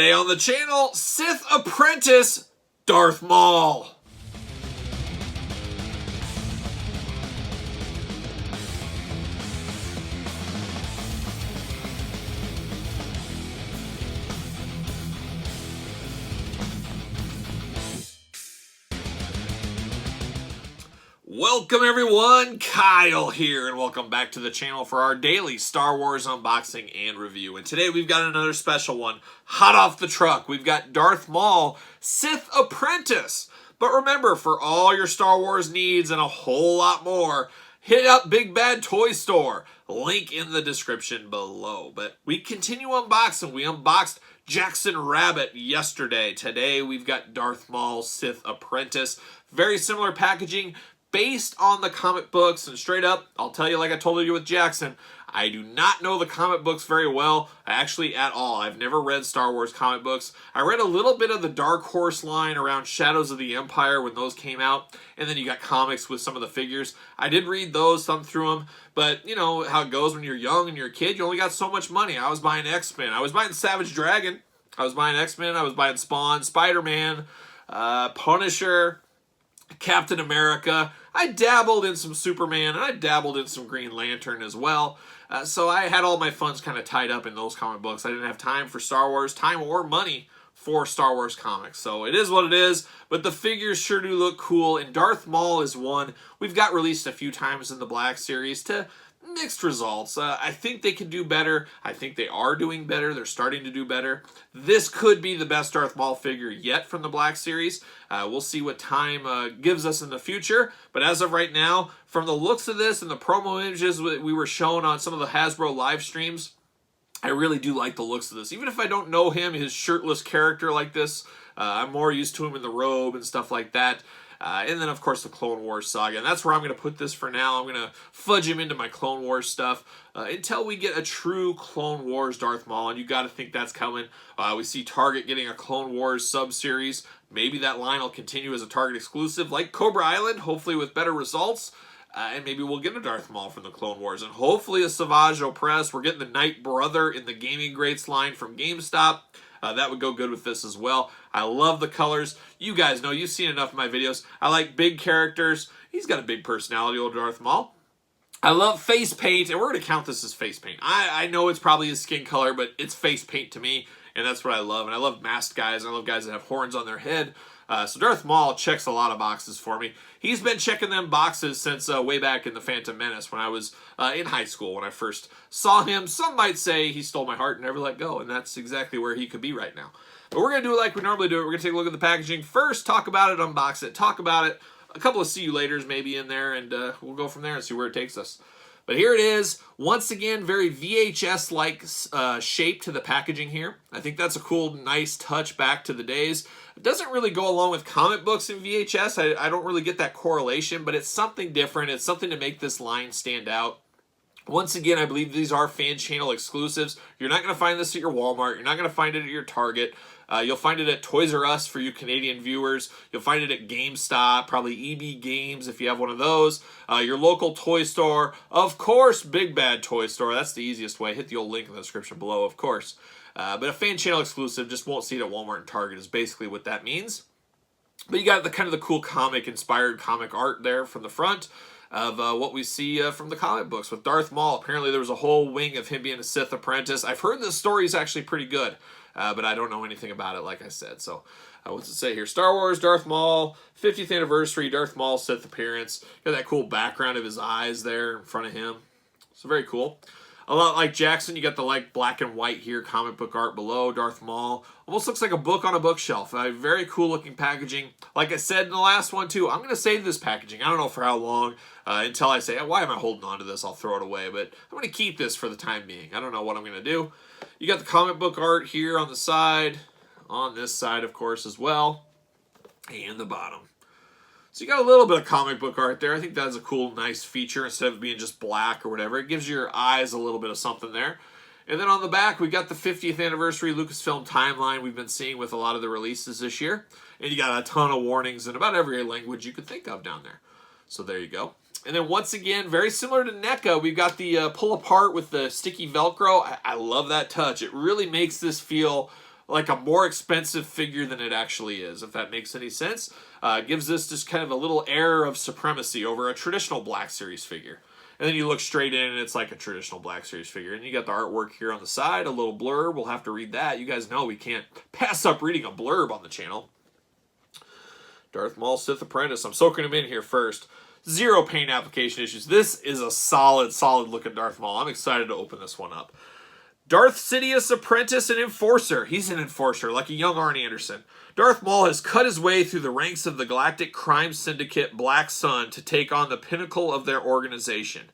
Today on the channel, Sith Apprentice Darth Maul. Welcome everyone, Kyle here, and welcome back to the channel for our daily Star Wars unboxing and review. And today we've got another special one, hot off the truck. We've got Darth Maul, Sith Apprentice. But remember, for all your Star Wars needs and a whole lot more, hit up Big Bad Toy Store. Link in the description below. But we continue unboxing. We unboxed Jackson Rabbit yesterday. Today we've got Darth Maul, Sith Apprentice. Very similar packaging, based on the comic books, and straight up, I'll tell you like I told you with Jackson, I do not know the comic books very well, actually at all. I've never read Star Wars comic books. I read a little bit of the Dark Horse line around Shadows of the Empire when those came out, and then you got comics with some of the figures. I did read those, thumb through them, but you know how it goes when you're young and you're a kid, you only got so much money. I was buying X-Men, I was buying Savage Dragon, I was buying X-Men, I was buying Spawn, Spider-Man, Punisher, Captain America. I dabbled in some Superman, and I dabbled in some Green Lantern as well. So I had all my funds kind of tied up in those comic books. I didn't have time for Star Wars, time or money for Star Wars comics. So it is what it is, but the figures sure do look cool, and Darth Maul is one we've got released a few times in the Black Series to mixed results. I think they can do better. I think they are doing better. They're starting to do better. This could be the best Darth Maul figure yet from the Black Series. We'll see what time gives us in the future. But as of right now, from the looks of this and the promo images we were shown on some of the Hasbro live streams, I really do like the looks of this. Even if I don't know him, his shirtless character like this, I'm more used to him in the robe and stuff like that. And then, of course, the Clone Wars saga. And that's where I'm going to put this for now. I'm going to fudge him into my Clone Wars stuff until we get a true Clone Wars Darth Maul. And you got to think that's coming. We see Target getting a Clone Wars sub-series. Maybe that line will continue as a Target exclusive like Cobra Island, hopefully with better results. And maybe we'll get a Darth Maul from the Clone Wars. And hopefully a Savage Opress. We're getting the Knight Brother in the Gaming Greats line from GameStop. That would go good with this as well. I love the colors. You guys know, you've seen enough of my videos. I like big characters. He's got a big personality, old Darth Maul. I love face paint, and we're going to count this as face paint. I know it's probably his skin color, but it's face paint to me, and that's what I love. And I love masked guys, and I love guys that have horns on their head. So Darth Maul checks a lot of boxes for me. He's been checking them boxes since way back in The Phantom Menace when I was in high school. When I first saw him, some might say he stole my heart and never let go, and that's exactly where he could be right now. But we're going to do it like we normally do it. We're going to take a look at the packaging first, talk about it, unbox it, talk about it, a couple of see you laters maybe in there, and we'll go from there and see where it takes us. But here it is. Once again, very VHS-like shape to the packaging here. I think that's a cool, nice touch back to the days. It doesn't really go along with comic books in VHS. I don't really get that correlation, but it's something different. It's something to make this line stand out. Once again, I believe these are fan channel exclusives. You're not going to find this at your Walmart. You're not going to find it at your Target. You'll find it at Toys R Us for you Canadian viewers. You'll find it at GameStop, probably EB Games if you have one of those. Your local toy store. Of course, Big Bad Toy Store. That's the easiest way. Hit the old link in the description below, of course. But a fan channel exclusive, just won't see it at Walmart and Target is basically what that means. But you got the kind of the cool comic-inspired comic art there from the front of what we see from the comic books with Darth Maul. Apparently there was a whole wing of him being a Sith apprentice. I've heard this story is actually pretty good, but I don't know anything about it, like I said. So what's it say here? Star Wars, Darth Maul, 50th anniversary, Darth Maul Sith appearance. Got that cool background of his eyes there in front of him. So very cool. A lot like Jackson, you got the like black and white here, comic book art below, Darth Maul. Almost looks like a book on a bookshelf. Very cool looking packaging. Like I said in the last one too, I'm going to save this packaging. I don't know for how long until I say, why am I holding on to this? I'll throw it away. But I'm going to keep this for the time being. I don't know what I'm going to do. You got the comic book art here on the side. On this side, of course, as well. And the bottom. So you got a little bit of comic book art there. I think that's a cool, nice feature instead of being just black or whatever. It gives your eyes a little bit of something there. And then on the back, we got the 50th anniversary Lucasfilm timeline we've been seeing with a lot of the releases this year. And you got a ton of warnings in about every language you could think of down there. So there you go. And then once again, very similar to NECA, we've got the pull apart with the sticky Velcro. I love that touch. It really makes this feel like a more expensive figure than it actually is, if that makes any sense. Gives this just kind of a little air of supremacy over a traditional Black Series figure. And then you look straight in and it's like a traditional Black Series figure. And you got the artwork here on the side, a little blurb. We'll have to read that. You guys know we can't pass up reading a blurb on the channel. Darth Maul, Sith Apprentice. I'm soaking him in here first. 0 paint application issues. This is a solid looking Darth Maul. I'm excited to open this one up. Darth Sidious Apprentice and Enforcer. He's an Enforcer, like a young Arn Anderson. Darth Maul has cut his way through the ranks of the Galactic Crime Syndicate Black Sun to take on the pinnacle of their organization.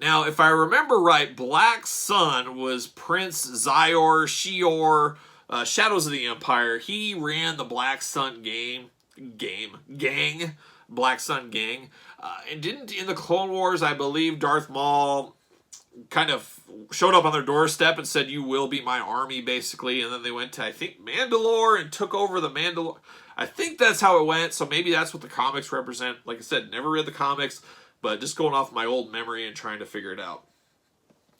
Now, if I remember right, Black Sun was Prince Xior, Shior, Shadows of the Empire. He ran the Black Sun gang, Black Sun gang. And didn't, in the Clone Wars, I believe Darth Maul kind of showed up on their doorstep and said, "You will be my army," basically. And then they went to, I think, Mandalore and took over the Mandalore. I think that's how it went, so maybe that's what the comics represent. Like I said, never read the comics, but just going off my old memory and trying to figure it out.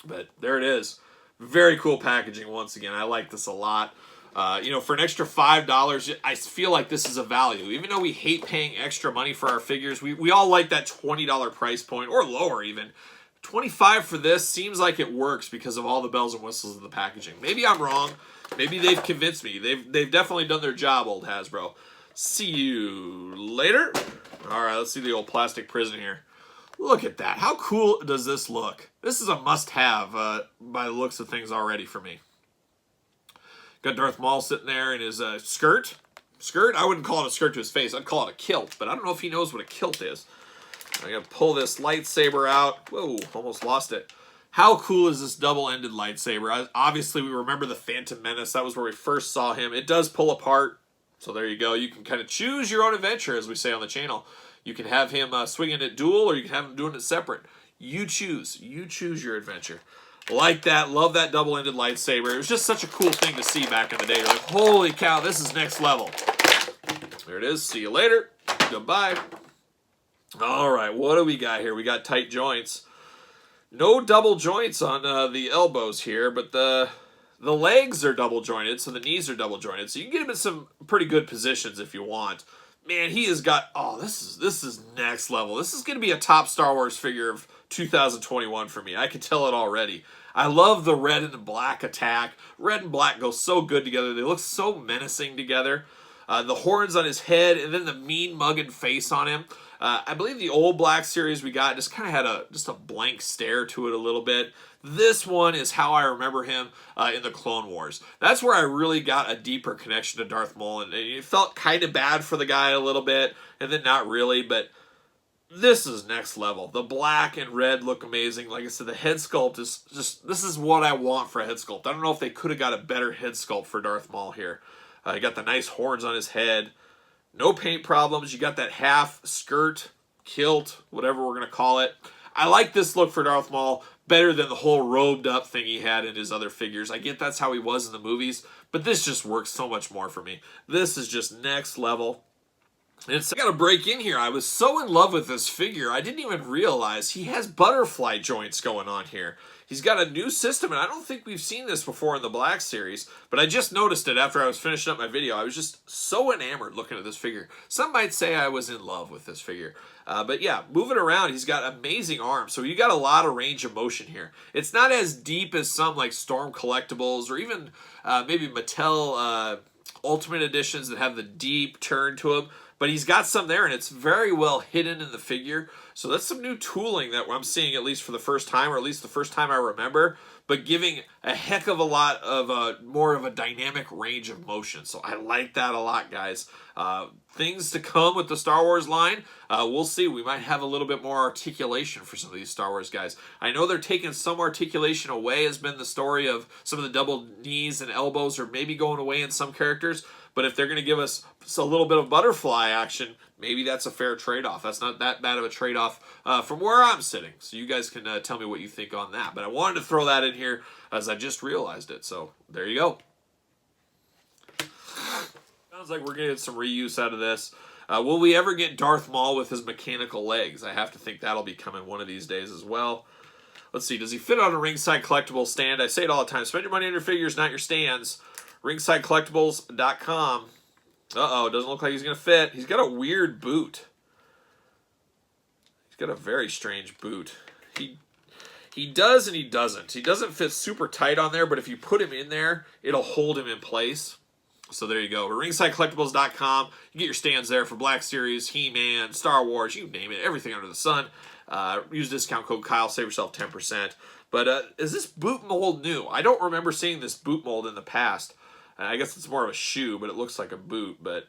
But there it is. Very cool packaging once again. I like this a lot. For an extra $5, I feel like this is a value. Even though we hate paying extra money for our figures, we all like that $20 price point, or lower even. $25 for this seems like it works because of all the bells and whistles of the packaging. Maybe I'm wrong. Maybe they've convinced me. They've definitely done their job, old Hasbro. See you later. All right, let's see the old plastic prison here. Look at that. How cool does this look? This is a must-have by the looks of things already for me. Got Darth Maul sitting there in his skirt. Skirt? I wouldn't call it a skirt to his face. I'd call it a kilt, but I don't know if he knows what a kilt is. I gotta pull this lightsaber out. Whoa, almost lost it. How cool is this double-ended lightsaber? Obviously, we remember the Phantom Menace. That was where we first saw him. It does pull apart, so there you go. You can kind of choose your own adventure, as we say on the channel. You can have him swinging it dual, or you can have him doing it separate. You choose. You choose your adventure. Like that. Love that double-ended lightsaber. It was just such a cool thing to see back in the day. You're like, holy cow, this is next level. There it is. See you later. Goodbye. All right, what do we got here? We got tight joints. No double joints on the elbows here, but the legs are double jointed, so the knees are double jointed. So you can get him in some pretty good positions if you want. Man, he has got, this is next level. This is going to be a top Star Wars figure of 2021 for me. I can tell it already. I love the red and black attack. Red and black go so good together. They look so menacing together. The horns on his head, and then the mean mugging face on him. I believe the old Black Series we got just kind of had a blank stare to it a little bit. This one is how I remember him in the Clone Wars. That's where I really got a deeper connection to Darth Maul, and it felt kind of bad for the guy a little bit, and then not really, but this is next level. The black and red look amazing. Like I said, the head sculpt is just, this is what I want for a head sculpt. I don't know if they could have got a better head sculpt for Darth Maul here. You got the nice horns on his head. No paint problems. You got that half skirt, kilt, whatever we're going to call it. I like this look for Darth Maul better than the whole robed up thing he had in his other figures. I get that's how he was in the movies, but this just works so much more for me. This is just next level. And I got to break in here. I was so in love with this figure, I didn't even realize he has butterfly joints going on here. He's got a new system, and I don't think we've seen this before in the Black Series, but I just noticed it after I was finishing up my video. I was just so enamored looking at this figure. Some might say I was in love with this figure. But yeah, moving around, he's got amazing arms, so you got a lot of range of motion here. It's not as deep as some like Storm Collectibles or even maybe Mattel Ultimate Editions that have the deep turn to them. But he's got some there, and it's very well hidden in the figure. So that's some new tooling that I'm seeing, at least for the first time, or at least the first time I remember, but giving a heck of a lot of more of a dynamic range of motion. So I like that a lot, guys. Things to come with the Star Wars line. We'll see. We might have a little bit more articulation for some of these Star Wars guys. I know they're taking some articulation away, has been the story of some of the double knees and elbows, or maybe going away in some characters. But if they're going to give us a little bit of butterfly action, maybe that's a fair trade-off. That's not that bad of a trade-off from where I'm sitting. So you guys can tell me what you think on that. But I wanted to throw that in here as I just realized it. So there you go. Sounds like we're going to get some reuse out of this. Will we ever get Darth Maul with his mechanical legs? I have to think that'll be coming one of these days as well. Let's see. Does he fit on a ringside collectible stand? I say it all the time. Spend your money on your figures, not your stands. ringsidecollectibles.com. Uh-oh, doesn't look like he's going to fit. He's got a weird boot. He's got a very strange boot. He does and he doesn't. He doesn't fit super tight on there, but if you put him in there, it'll hold him in place. So there you go. ringsidecollectibles.com. You get your stands there for Black Series, He-Man, Star Wars, you name it, everything under the sun. Use discount code Kyle, save yourself 10%. But is this boot mold new? I don't remember seeing this boot mold in the past. I guess it's more of a shoe, but it looks like a boot. But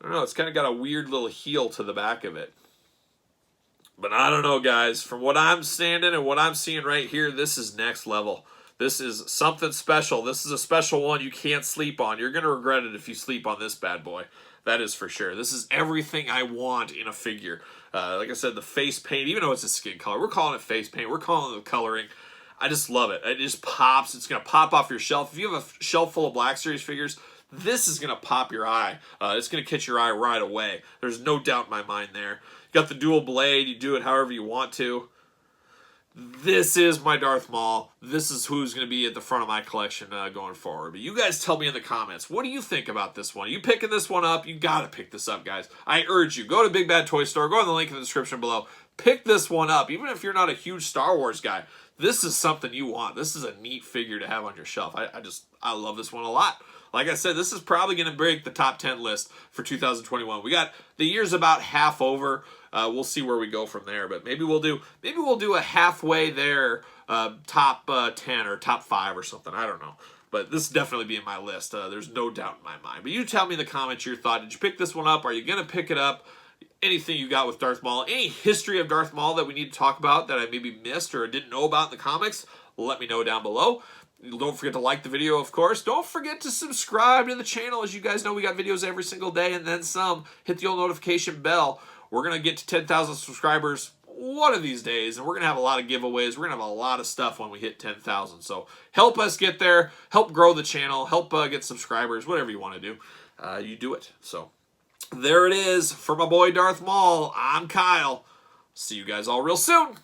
I don't know. It's kind of got a weird little heel to the back of it. But I don't know, guys. From what I'm standing and what I'm seeing right here, this is next level. This is something special. This is a special one you can't sleep on. You're going to regret it if you sleep on this bad boy. That is for sure. This is everything I want in a figure. Like I said, the face paint, even though it's a skin color, we're calling it face paint. We're calling it the coloring. I just love it. It just pops. It's going to pop off your shelf. If you have a shelf full of Black Series figures, this is going to pop your eye. It's going to catch your eye right away. There's no doubt in my mind there. You got the dual blade. You do it however you want to. This is my Darth Maul. This is who's going to be at the front of my collection going forward. But you guys tell me in the comments, what do you think about this one? Are you picking this one up? You got to pick this up, guys. I urge you. Go to Big Bad Toy Store. Go to the link in the description below. Pick this one up. Even if you're not a huge Star Wars guy, this is something you want. This is a neat figure to have on your shelf. I love this one a lot. Like I said, this is probably going to break the top 10 list for 2021. We got the year's about half over. We'll see where we go from there, but maybe we'll do a halfway there top 10 or top 5 or something. I don't know. But this definitely be in my list. There's no doubt in my mind. But you tell me in the comments your thought. Did you pick this one up? Are you going to pick it up? Anything you got with Darth Maul? Any history of Darth Maul that we need to talk about that I maybe missed or didn't know about in the comics? Let me know down below. Don't forget to like the video, of course. Don't forget to subscribe to the channel. As you guys know, we got videos every single day and then some. Hit the old notification bell. We're going to get to 10,000 subscribers one of these days, and we're going to have a lot of giveaways. We're going to have a lot of stuff when we hit 10,000. So help us get there. Help grow the channel. Help get subscribers. Whatever you want to do, you do it. So there it is for my boy Darth Maul. I'm Kyle. See you guys all real soon.